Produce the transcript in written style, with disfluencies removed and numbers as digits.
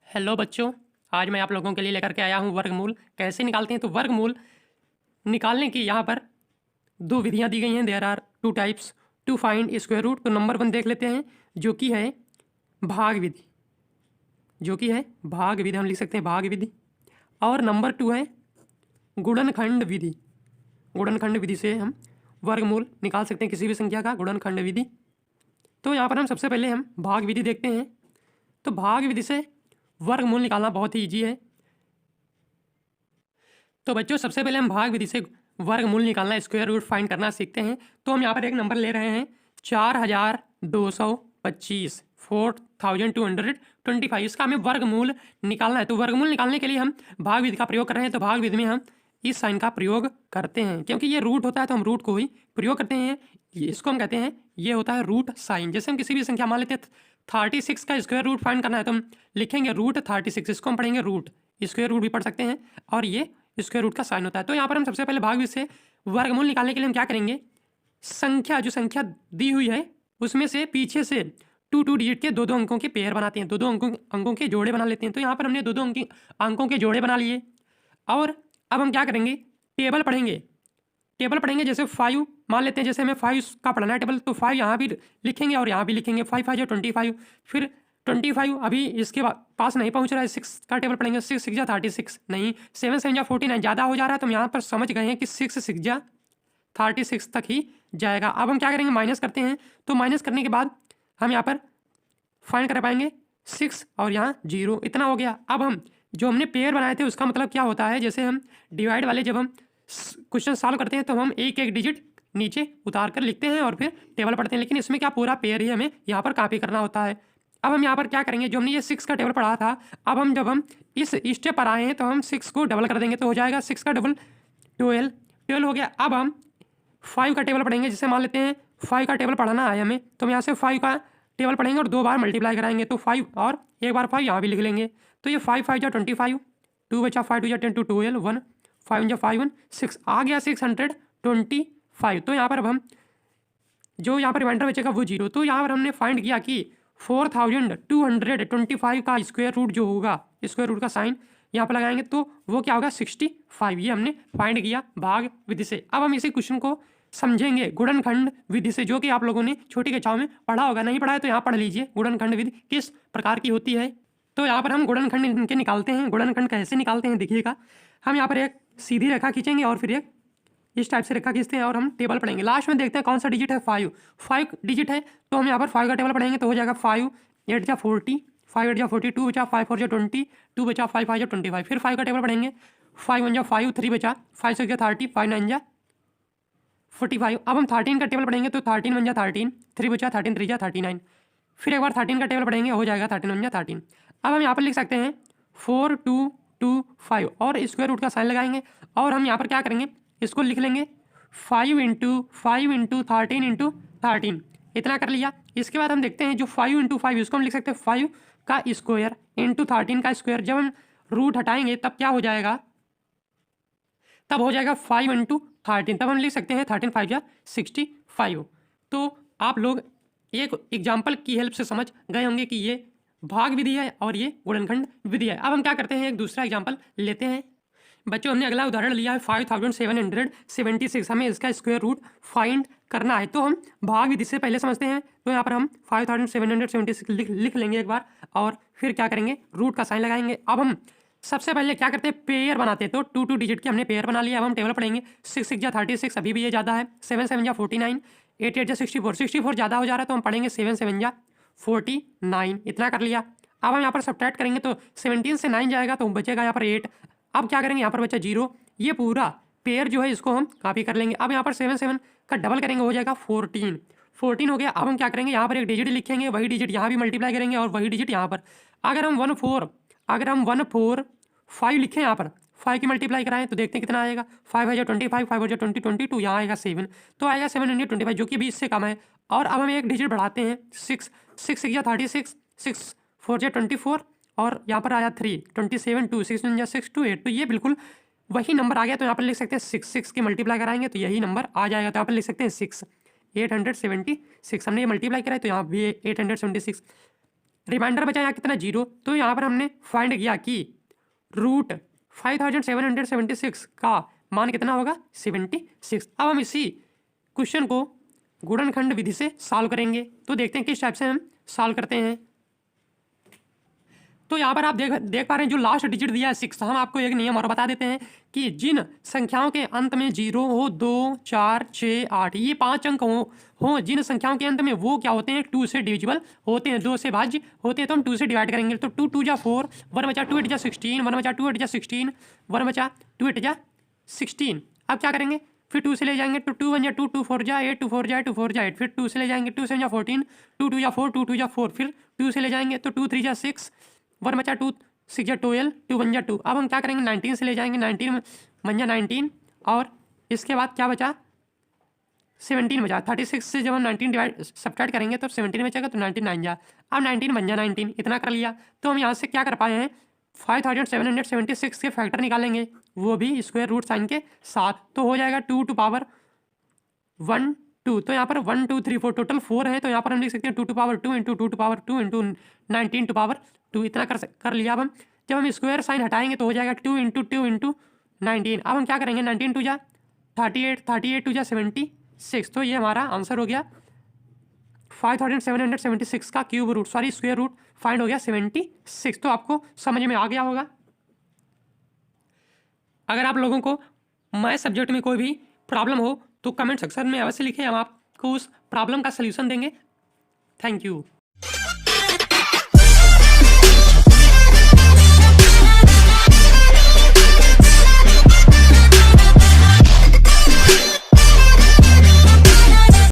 Hello बच्चों, आज मैं आप लोगों के लिए लेकर के आया हूँ वर्गमूल कैसे निकालते हैं। तो वर्गमूल निकालने की यहाँ पर दो विधियाँ दी गई हैं। There are two types to find square root. तो नंबर 1 देख लेते हैं, जो कि है भाग विधि। हम लिख सकते हैं भाग विधि। और नंबर 2 है गुणनखंड विधि। गुणनखंड विधि से हम वर्गमूल निकाल सकते हैं किसी भी संख्या का, गुणनखंड विधि। तो यहाँ पर हम सबसे पहले हम भाग विधि देखते हैं। तो भाग विधि से वर्गमूल निकालना बहुत ही ईजी है। तो बच्चों, सबसे पहले हम भाग विधि से वर्गमूल निकालना, स्क्वायर रूट फाइंड करना सीखते हैं। तो हम यहाँ पर एक नंबर ले रहे हैं 4225, 4225। इसका हमें वर्गमूल निकालना है। तो वर्गमूल निकालने के लिए हम भाग विधि का प्रयोग कर रहे हैं। तो भाग विधि में हम इस साइन का प्रयोग करते हैं, क्योंकि ये रूट होता है तो हम रूट को ही प्रयोग करते हैं। इसको हम कहते हैं, ये होता है रूट साइन। जैसे हम किसी भी संख्या मान लेते हैं 36 का स्क्वायर रूट फाइंड करना है, तो हम लिखेंगे रूट 36। इसको हम पढ़ेंगे रूट, स्क्वायर रूट भी पढ़ सकते हैं, और ये स्क्वायर रूट का साइन होता है। तो यहाँ पर हम सबसे पहले भाग विधि से वर्गमूल निकालने के लिए हम क्या करेंगे, जो संख्या दी हुई है उसमें से पीछे से टू डिजिट के दो अंकों के पेयर बनाते हैं, दो अंकों के जोड़े बना लेते हैं। तो यहाँ पर हमने दो अंकों के जोड़े बना लिए। और अब हम क्या करेंगे, टेबल पढ़ेंगे। जैसे 5 मान लेते हैं, जैसे हमें 5 का पढ़ना है टेबल, तो 5 यहाँ भी लिखेंगे और यहाँ भी लिखेंगे। 5 5 25, फिर 25 अभी इसके पास नहीं पहुँच रहा है, 6 का टेबल पढ़ेंगे। 6 6 36 नहीं, 7 7 49 ज़्यादा हो जा रहा है। तो हम यहाँ पर समझ गए हैं कि 6 6 36 तक ही जाएगा। अब हम क्या करेंगे, माइनस करते हैं। तो माइनस करने के बाद हम यहाँ पर फाइंड कर पाएंगे 6 और यहाँ 0, इतना हो गया। अब हम जो हमने पेयर बनाए थे उसका मतलब क्या होता है, जैसे हम डिवाइड वाले जब हम क्वेश्चन सॉल्व करते हैं तो हम एक एक डिजिट नीचे उतार कर लिखते हैं और फिर टेबल पढ़ते हैं। लेकिन इसमें क्या, पूरा पेयर ही हमें यहाँ पर कॉपी करना होता है। अब हम यहाँ पर क्या करेंगे, जो हमने ये 6 का टेबल पढ़ा था, अब हम जब हम इस स्टेप पर आए हैं तो हम 6 को डबल कर देंगे, तो हो जाएगा 6 का डबल 12 हो गया। अब हम 5 का टेबल पढ़ेंगे। जैसे मान लेते हैं 5 का टेबल पढ़ाना है हमें, तो हम यहाँ से 5 का टेबल पढ़ेंगे और 2 बार मल्टीप्लाई कराएंगे, तो 5 और एक बार 5 यहाँ भी लिख लेंगे। तो ये 5 5 जा 25, 2 बचा 5 2 जा 10 2 12 1 5 जा 5 1 6 आ गया 625। तो यहाँ पर अब हम जो यहाँ पर रिमाइंडर बचेगा वो 0। तो यहाँ पर हमने फाइंड किया कि 4225 का स्क्वायर रूट जो होगा, स्क्वायर रूट का साइन यहाँ पर लगाएंगे तो वो क्या होगा 65। ये हमने फाइंड किया भाग विधि से। अब हम इसी क्वेश्चन को समझेंगे गुणनखंड विधि से, जो कि आप लोगों ने छोटी कक्षाओं में पढ़ा होगा। नहीं पढ़ा है तो यहाँ पढ़ लीजिए गुणनखंड विधि किस प्रकार की होती है। तो यहाँ पर हम गुणनखंड इनके निकालते हैं। गुणनखंड कैसे निकालते हैं देखिएगा, हम यहाँ पर एक सीधी रेखा खींचेंगे और फिर एक इस टाइप से रेखा खींचते हैं और हम टेबल पढ़ेंगे। लास्ट में देखते हैं कौन सा डिजिट है, 5 डिजिट है, तो हम यहाँ पर 5 का टेबल पढ़ेंगे, तो हो जाएगा 5 8 जा 40, 5 8 जा 40, 2 बचा 5 4 जा 20, 2 बचा 5 5 जा 25। फिर 5 का टेबल पढ़ेंगे, 5 1 जा 5, 3 बचा 5 6 जा 30, 5 9 जा 45। अब हम 13 का टेबल पढ़ेंगे, तो 13 1 जा 13, 3 बचा 13 3 जा 39। फिर एक बार 13 का टेबल पढ़ेंगे, हो जाएगा 13 1 जा 13। अब हम यहाँ पर लिख सकते हैं 4 2 2 5 और स्क्वायर रूट का साइन लगाएंगे। और हम यहाँ पर क्या करेंगे, इसको लिख लेंगे 5 इंटू 13 इंटू 13, इतना कर लिया। इसके बाद हम देखते हैं जो 5 इंटू 5, इसको हम लिख सकते हैं 5 का स्क्वायर इंटू 13 का स्क्वायर। जब हम रूट हटाएंगे तब क्या हो जाएगा, तब हो जाएगा 5 इंटू 13, तब हम लिख सकते हैं 13 5 जा 65। तो आप लोग एक एग्जाम्पल की हेल्प से समझ गए होंगे कि ये भाग विधि है और ये गुणनखंड विधि है। अब हम क्या करते हैं, एक दूसरा एग्जाम्पल लेते हैं। बच्चों, हमने अगला उदाहरण लिया है 5776। हमें इसका स्क्वायर रूट फाइंड करना है। तो हम भाग विधि से पहले समझते हैं। तो यहाँ पर हम 5776 लिख लेंगे एक बार, और फिर क्या करेंगे, रूट का साइन लगाएंगे। अब हम सबसे पहले क्या करते हैं, पेयर बनाते हैं। तो 2 डिजिट के हमने पेयर बना लिया। अब हम टेबल पढ़ेंगे। 6 6 जा 36, अभी भी ये ज़्यादा है। 7 7 जा 49, 8 8 जा 64 ज़्यादा हो जा रहा है, तो हम पढ़ेंगे 7 7 जा 49, इतना कर लिया। अब हम यहाँ पर सब्ट्रैक्ट करेंगे, तो 17 से 9 जाएगा, तो बचेगा यहाँ पर 8। अब क्या करेंगे, यहाँ पर बचा 0। ये पूरा पेयर जो है इसको हम कॉपी कर लेंगे। अब यहाँ पर 7 7 का डबल करेंगे, हो जाएगा 14 हो गया। अब हम क्या करेंगे, यहाँ पर एक डिजिट लिखेंगे, वही डिजिट यहाँ भी मल्टीप्लाई करेंगे और वही डिजिट यहाँ पर। अगर हम 1 4 5 लिखें, यहाँ पर 5 की मल्टीप्लाई कराएं तो देखते हैं कितना आएगा। 5 है 25, 5 है 20 22, यहाँ आएगा 7, तो आएगा 725, जो कि अभी इससे कम है। और अब हम एक डिजिट बढ़ाते हैं, 6 6 6 36, 6 4 जा 24, और यहाँ पर आया 3 27 2 6 1 जा 6 2 8, तो ये बिल्कुल वही नंबर आ गया। तो यहाँ पर लिख सकते हैं 6 6 की मल्टीप्लाई कराएंगे तो यही नंबर आ जाएगा। तो यहाँ पर लिख सकते हैं 876। हमने ये मल्टीप्लाई कराया तो यहाँ भी 876 रिमाइंडर बचा यहाँ कितना 0। तो यहाँ पर हमने फाइंड किया कि रूट 5776 का मान कितना होगा 76। अब हम इसी क्वेश्चन को गुणनखंड विधि से सॉल्व करेंगे। तो देखते हैं किस टाइप से हम सॉल्व करते हैं। तो यहाँ पर आप देख पा रहे हैं जो लास्ट डिजिट दिया है 6। हम आपको एक नियम और बता देते हैं कि जिन संख्याओं के अंत में 0 हो, 2, 4, 6, 8 ये 5 अंक हो जिन संख्याओं के अंत में, वो क्या होते हैं 2 से डिविजिबल होते हैं, 2 से भाज्य होते हैं। तो हम 2 से डिवाइड करेंगे। तो 2 2 जा 4, 1 बचा 2 8 जा 16, 1 बचा 2 8 जा 16, 1 बचा 2 8 जा 16। अब क्या करेंगे, फिर 2 से ले जाएंगे तो 2 1 जा 2, 2 4 जा 8, 2 4 जा 2 4 जा 8। फिर 2 से ले जाएंगे 2 7 जा 14, 2 2 जा 4, 2 2 जा 4। फिर 2 से ले जाएंगे तो 2 3 जा 6, 1 बचा 2 6 जा 12, 2 1 जा 2। अब हम क्या करेंगे 19 से ले जाएंगे, 19 1 जा 19 और इसके बाद क्या बचा 17 बचा। 36 से जब हम 19 डिवाइड सब्ट्रैक्ट करेंगे तो 17 बचेगा तो 19 9 जा। अब 19 1 जा 19 इतना कर लिया। तो हम यहाँ से क्या कर पाए हैं 5776 के फैक्टर निकालेंगे, वो भी स्क्वायर रूट साइन के साथ। तो हो जाएगा 2 टू पावर 1 2। तो यहाँ पर 1 2 3 4 टोटल 4 है। तो यहाँ पर हम लिख सकते हैं 2 to power 2 into 2 to power 2 into 19 to power 2 इतना कर लिया। अब हम जब हम स्क्वायर साइन हटाएंगे तो हो जाएगा 2 इंटू 2 इंटू 19। अब हम क्या करेंगे 19 टू जा 38, 38 टू जा 76। तो ये हमारा आंसर हो गया 5776 का cube root square root find हो गया 76। तो आपको समझ में आ गया होगा। अगर आप लोगों को मैथ सब्जेक्ट में कोई भी प्रॉब्लम हो तो कमेंट सेक्शन में अवश्य लिखें, हम आपको उस प्रॉब्लम का सलूशन देंगे। Thank you.